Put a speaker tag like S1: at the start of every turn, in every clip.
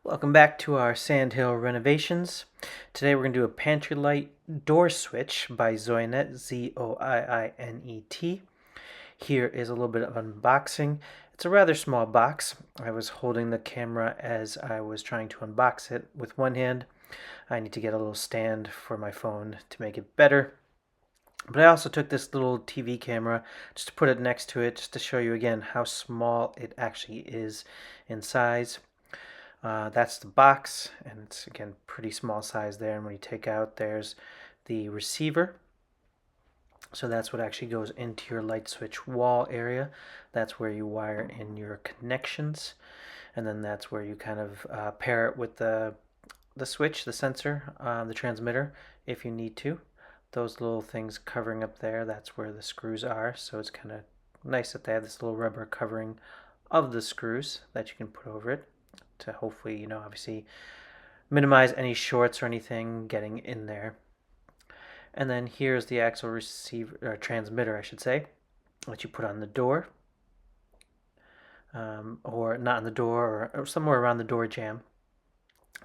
S1: Welcome back to our Sandhill Renovations. Today we're going to do a pantry light door switch by Zoiinet, Zoiinet. Here is a little bit of unboxing. It's a rather small box. I was holding the camera as I was trying to unbox it with one hand. I need to get a little stand for my phone to make it better. But I also took this little TV camera just to put it next to it just to show you again how small it actually is in size. That's the box, and it's again pretty small size there. And when you take out, there's the receiver. So that's what actually goes into your light switch wall area. That's where you wire in your connections, and then that's where you kind of pair it with the switch, the sensor, the transmitter, if you need to. Those little things covering up there, that's where the screws are. So it's kind of nice that they have this little rubber covering of the screws that you can put over it to hopefully, obviously minimize any shorts or anything getting in there. And then here's the actual receiver, or transmitter, I should say, that you put on the door, or not on the door, or somewhere around the door jamb.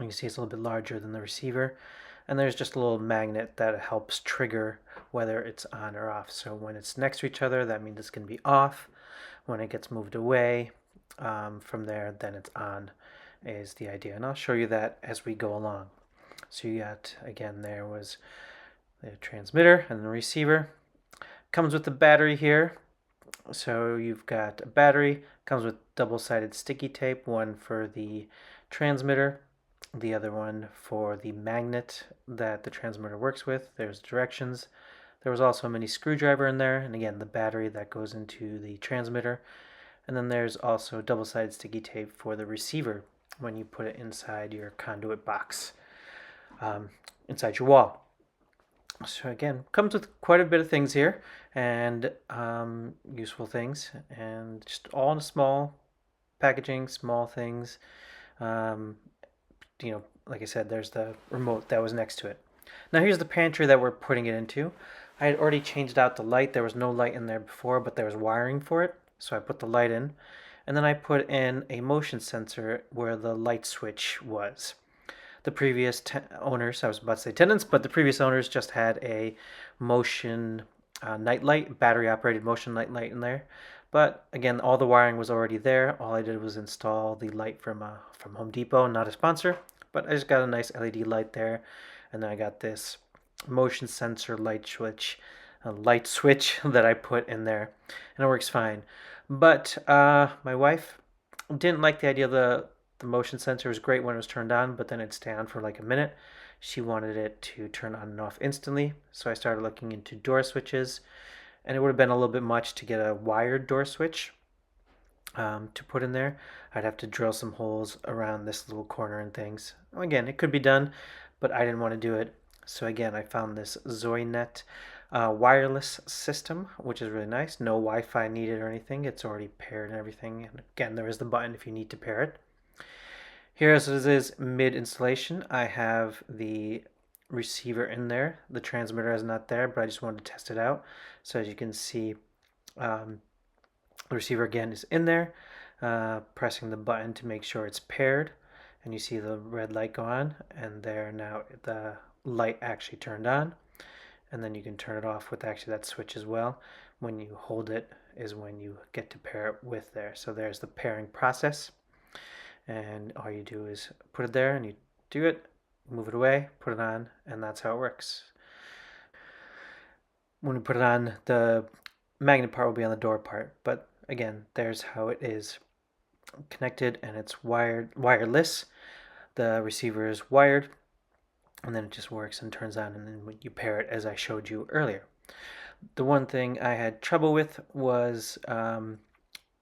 S1: You can see it's a little bit larger than the receiver. And there's just a little magnet that helps trigger whether it's on or off. So when it's next to each other, that means it's going to be off. When it gets moved away from there, then it's on, is the idea. And I'll show you that as we go along. So you got, again, there was the transmitter and the receiver. Comes with the battery here. So you've got a battery, comes with double-sided sticky tape, one for the transmitter, the other one for the magnet that the transmitter works with. There's directions. There was also a mini screwdriver in there, and again, the battery that goes into the transmitter. And then there's also double-sided sticky tape for the receiver when you put it inside your conduit box, inside your wall. So again, comes with quite a bit of things here, and useful things, and just all in a small packaging, small things. Like I said, there's the remote that was next to it. Now here's the pantry that we're putting it into. I had already changed out the light. There was no light in there before, but there was wiring for it. So I put the light in, and then I put in a motion sensor where the light switch was. The previous owners, I was about to say tenants, but the previous owners just had a motion night light, battery operated motion night light in there. But again, all the wiring was already there. All I did was install the light from Home Depot, not a sponsor, but I just got a nice LED light there. And then I got this motion sensor light switch that I put in there, and it works fine. But my wife didn't like the idea of the motion sensor. Was great when it was turned on, but then it'd stay on for like a minute. She wanted it to turn on and off instantly, so I started looking into door switches, and it would have been a little bit much to get a wired door switch to put in there. I'd have to drill some holes around this little corner and things. Again, it could be done, but I didn't want to do it. So again, I found this Zoiinet wireless system, which is really nice. No Wi-Fi needed or anything. It's already paired and everything. And again, there is the button if you need to pair it. Here, as it is mid-installation, I have the receiver in there. The transmitter is not there, but I just wanted to test it out. So as you can see, the receiver again is in there. Pressing the button to make sure it's paired, and you see the red light go on, and there now the light actually turned on. And then you can turn it off with actually that switch as well. When you hold it is when you get to pair it with there. So there's the pairing process. And all you do is put it there and you do it, move it away, put it on, and that's how it works. When we put it on, the magnet part will be on the door part. But again, there's how it is connected, and it's wireless. The receiver is wired, and then it just works and turns on, and then when you pair it as I showed you earlier. The one thing I had trouble with was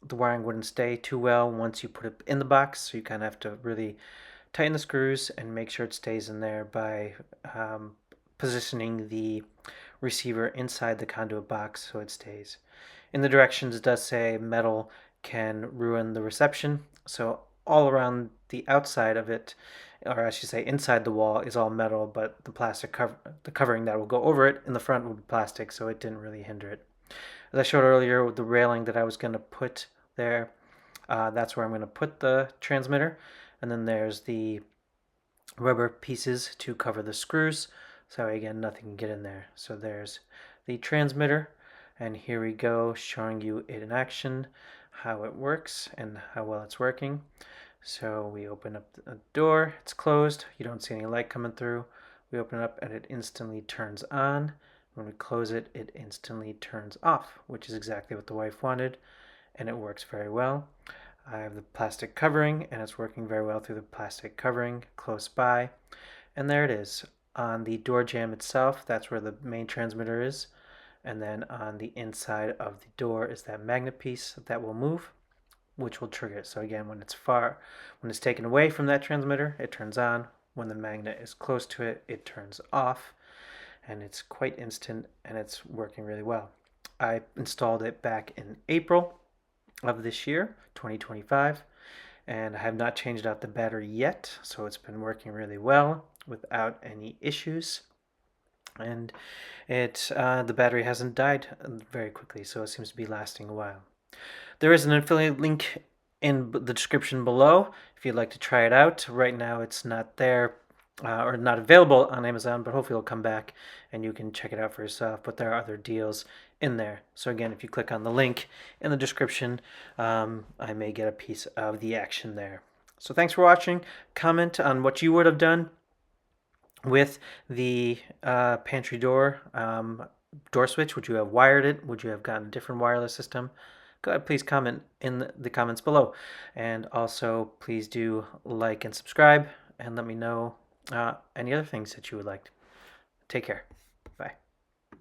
S1: the wiring wouldn't stay too well once you put it in the box, so you kind of have to really tighten the screws and make sure it stays in there by positioning the receiver inside the conduit box so it stays. In the directions it does say metal can ruin the reception, so all around the outside of it, or I should say inside the wall, is all metal, but the plastic the covering that will go over it in the front will be plastic, so it didn't really hinder it. As I showed earlier with the railing that I was going to put there, that's where I'm going to put the transmitter. And then there's the rubber pieces to cover the screws. So again, nothing can get in there. So there's the transmitter, and here we go, showing you it in action, how it works and how well it's working. So we open up the door, it's closed, you don't see any light coming through. We open it up and it instantly turns on. When we close it, it instantly turns off, which is exactly what the wife wanted, and it works very well. I have the plastic covering, and it's working very well through the plastic covering close by. And there it is. On the door jamb itself, that's where the main transmitter is. And then on the inside of the door is that magnet piece that will move, which will trigger it. So again, when it's taken away from that transmitter, it turns on. When the magnet is close to it, it turns off. And it's quite instant, and it's working really well. I installed it back in April of this year, 2025, and I have not changed out the battery yet, so it's been working really well without any issues. And the battery hasn't died very quickly, so it seems to be lasting a while. There is an affiliate link in the description below if you'd like to try it out. Right now it's not there or not available on Amazon, but hopefully it'll come back and you can check it out for yourself. But there are other deals in there. So again, if you click on the link in the description, I may get a piece of the action there. So thanks for watching. Comment on what you would have done with the pantry door switch. Would you have wired it? Would you have gotten a different wireless system? Go ahead, please comment in the comments below. And also, please do like and subscribe, and let me know any other things that you would like. Take care.